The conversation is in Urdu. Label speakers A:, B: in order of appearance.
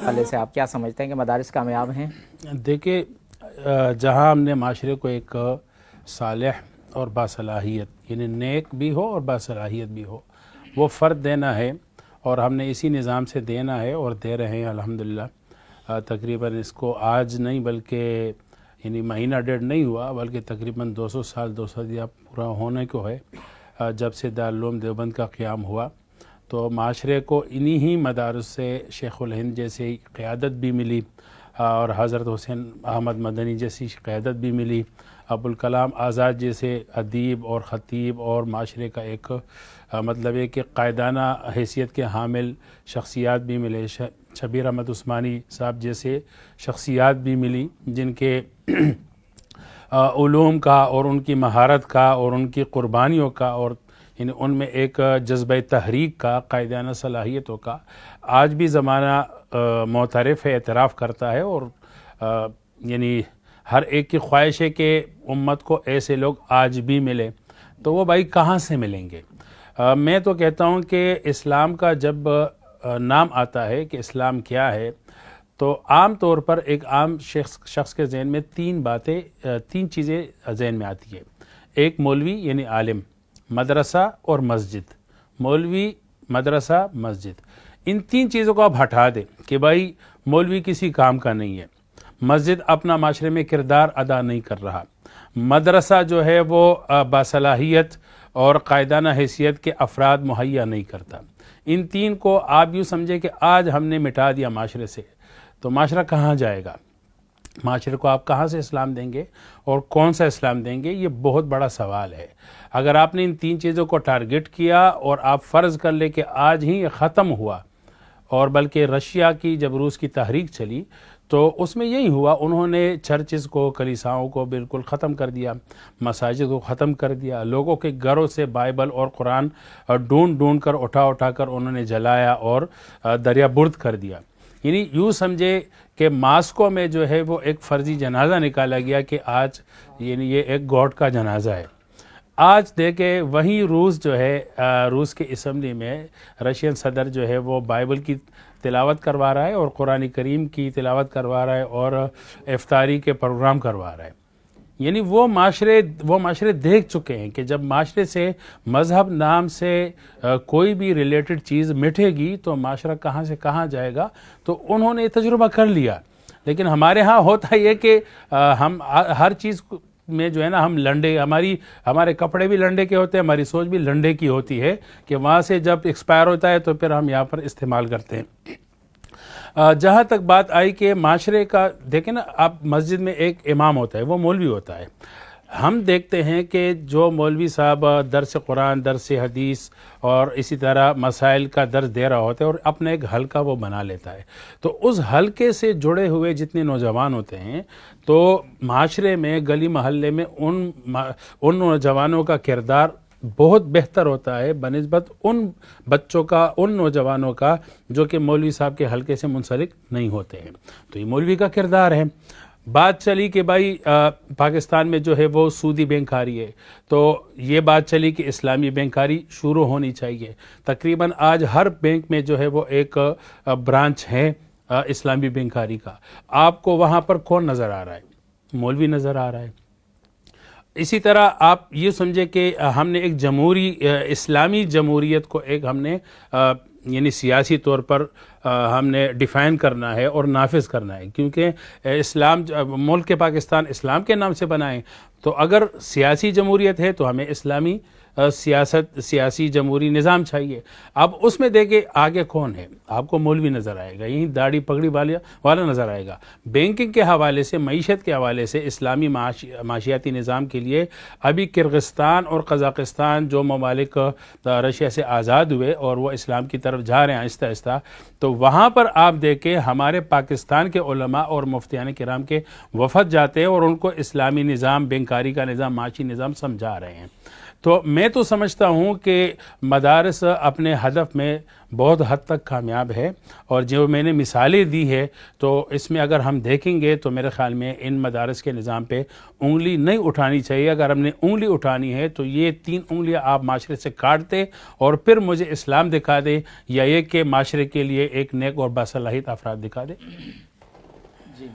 A: حوالے سے آپ کیا سمجھتے ہیں کہ مدارس کامیاب ہیں؟
B: دیکھیں، جہاں ہم نے معاشرے کو ایک صالح اور باصلاحیت، یعنی نیک بھی ہو اور باصلاحیت بھی ہو، وہ فرد دینا ہے، اور ہم نے اسی نظام سے دینا ہے اور دے رہے ہیں الحمدللہ۔ تقریباً اس کو آج نہیں بلکہ یعنی مہینہ ڈیڑھ نہیں ہوا، بلکہ تقریباً 200 سال 200 یا پورا ہونے کو ہے جب سے دارالعلوم دیوبند کا قیام ہوا۔ تو معاشرے کو انہی ہی مدارس سے شیخ الہند جیسے قیادت بھی ملی، اور حضرت حسین احمد مدنی جیسی قیادت بھی ملی، ابوالکلام آزاد جیسے ادیب اور خطیب اور معاشرے کا ایک مطلب ہے کہ قائدانہ حیثیت کے حامل شخصیات بھی ملے، شبیر احمد عثمانی صاحب جیسے شخصیات بھی ملی، جن کے علوم کا اور ان کی مہارت کا اور ان کی قربانیوں کا اور یعنی ان میں ایک جذبہ تحریک کا، قائدانہ صلاحیتوں کا آج بھی زمانہ معترف ہے، اعتراف کرتا ہے، اور یعنی ہر ایک کی خواہش ہے کہ امت کو ایسے لوگ آج بھی ملے۔ تو وہ بھائی کہاں سے ملیں گے؟ میں تو کہتا ہوں کہ اسلام کا جب نام آتا ہے کہ اسلام کیا ہے، تو عام طور پر ایک عام شخص کے ذہن میں تین چیزیں ذہن میں آتی ہے۔ ایک مولوی یعنی عالم، مدرسہ اور مسجد۔ مولوی، مدرسہ، مسجد، ان تین چیزوں کو آپ ہٹا دیں کہ بھائی مولوی کسی کام کا نہیں ہے، مسجد اپنا معاشرے میں کردار ادا نہیں کر رہا، مدرسہ جو ہے وہ باصلاحیت اور قائدانہ حیثیت کے افراد مہیا نہیں کرتا، ان تین کو آپ یوں سمجھے کہ آج ہم نے مٹا دیا معاشرے سے، تو معاشرہ کہاں جائے گا؟ معاشرے کو آپ کہاں سے اسلام دیں گے اور کون سا اسلام دیں گے؟ یہ بہت بڑا سوال ہے۔ اگر آپ نے ان تین چیزوں کو ٹارگٹ کیا اور آپ فرض کر لیں کہ آج ہی یہ ختم ہوا، اور بلکہ رشیا کی جب روس کی تحریک چلی تو اس میں یہی ہوا، انہوں نے چرچز کو، کلیساؤں کو بالکل ختم کر دیا، مساجد کو ختم کر دیا، لوگوں کے گھروں سے بائبل اور قرآن ڈھونڈ کر اٹھا کر انہوں نے جلایا اور دریا برد کر دیا۔ یعنی یوں سمجھے کہ ماسکو میں جو ہے وہ ایک فرضی جنازہ نکالا گیا کہ آج یعنی یہ ایک گاڈ کا جنازہ ہے۔ آج دیکھیں وہیں روس جو ہے، روس کے اسمبلی میں رشین صدر جو ہے وہ بائبل کی تلاوت کروا رہا ہے اور قرآن کریم کی تلاوت کروا رہا ہے اور افطاری کے پروگرام کروا رہا ہے۔ یعنی وہ معاشرے دیکھ چکے ہیں کہ جب معاشرے سے مذہب نام سے کوئی بھی ریلیٹڈ چیز مٹے گی تو معاشرہ کہاں سے کہاں جائے گا، تو انہوں نے یہ تجربہ کر لیا۔ لیکن ہمارے ہاں ہوتا یہ کہ ہم ہر چیز میں جو ہے نا، ہم لنڈے، ہمارے کپڑے بھی لنڈے کے ہوتے ہیں، ہماری سوچ بھی لنڈے کی ہوتی ہے کہ وہاں سے جب ایکسپائر ہوتا ہے تو پھر ہم یہاں پر استعمال کرتے ہیں۔ جہاں تک بات آئی کہ معاشرے کا، دیکھیں نا، آپ مسجد میں ایک امام ہوتا ہے، وہ مولوی ہوتا ہے۔ ہم دیکھتے ہیں کہ جو مولوی صاحب درس قرآن، درس حدیث اور اسی طرح مسائل کا درس دے رہا ہوتا ہے اور اپنا ایک حلقہ وہ بنا لیتا ہے، تو اس حلقے سے جڑے ہوئے جتنے نوجوان ہوتے ہیں تو معاشرے میں، گلی محلے میں ان نوجوانوں کا کردار بہت بہتر ہوتا ہے بنسبت ان بچوں کا، ان نوجوانوں کا جو کہ مولوی صاحب کے حلقے سے منسلک نہیں ہوتے ہیں۔ تو یہ مولوی کا کردار ہے۔ بات چلی کہ بھائی پاکستان میں جو ہے وہ سودی بینکاری ہے، تو یہ بات چلی کہ اسلامی بینکاری شروع ہونی چاہیے۔ تقریباً آج ہر بینک میں جو ہے وہ ایک برانچ ہے اسلامی بینکاری کا۔ آپ کو وہاں پر کون نظر آ رہا ہے؟ مولوی نظر آ رہا ہے۔ اسی طرح آپ یہ سمجھے کہ ہم نے ایک اسلامی جمہوریت کو ایک ہم نے یعنی سیاسی طور پر ہم نے ڈیفائن کرنا ہے اور نافذ کرنا ہے، کیونکہ اسلام، ملک پاکستان اسلام کے نام سے بنائیں، تو اگر سیاسی جمہوریت ہے تو ہمیں اسلامی سیاسی جمہوری نظام چاہیے۔ اب اس میں دیکھیں آگے کون ہے، آپ کو مولوی نظر آئے گا، یہیں داڑھی پگڑی والا نظر آئے گا۔ بینکنگ کے حوالے سے، معیشت کے حوالے سے، اسلامی معاشیاتی نظام کے لیے ابھی کرغزستان اور قزاقستان جو ممالک رشیا سے آزاد ہوئے اور وہ اسلام کی طرف جا رہے ہیں آہستہ آہستہ، تو وہاں پر آپ دیکھیں ہمارے پاکستان کے علماء اور مفتیان کرام کے وفد جاتے ہیں اور ان کو اسلامی نظام، بینکاری کا نظام، معاشی نظام سمجھا رہے ہیں۔ تو میں تو سمجھتا ہوں کہ مدارس اپنے ہدف میں بہت حد تک کامیاب ہے، اور جو میں نے مثالیں دی ہے تو اس میں اگر ہم دیکھیں گے تو میرے خیال میں ان مدارس کے نظام پہ انگلی نہیں اٹھانی چاہیے. اگر ہم نے انگلی اٹھانی ہے تو یہ 3 انگلیاں آپ معاشرے سے کاٹ دیں اور پھر مجھے اسلام دکھا دیں، یا یہ کہ معاشرے کے لیے ایک نیک اور باصلاحیت افراد دکھا دیں.
A: جی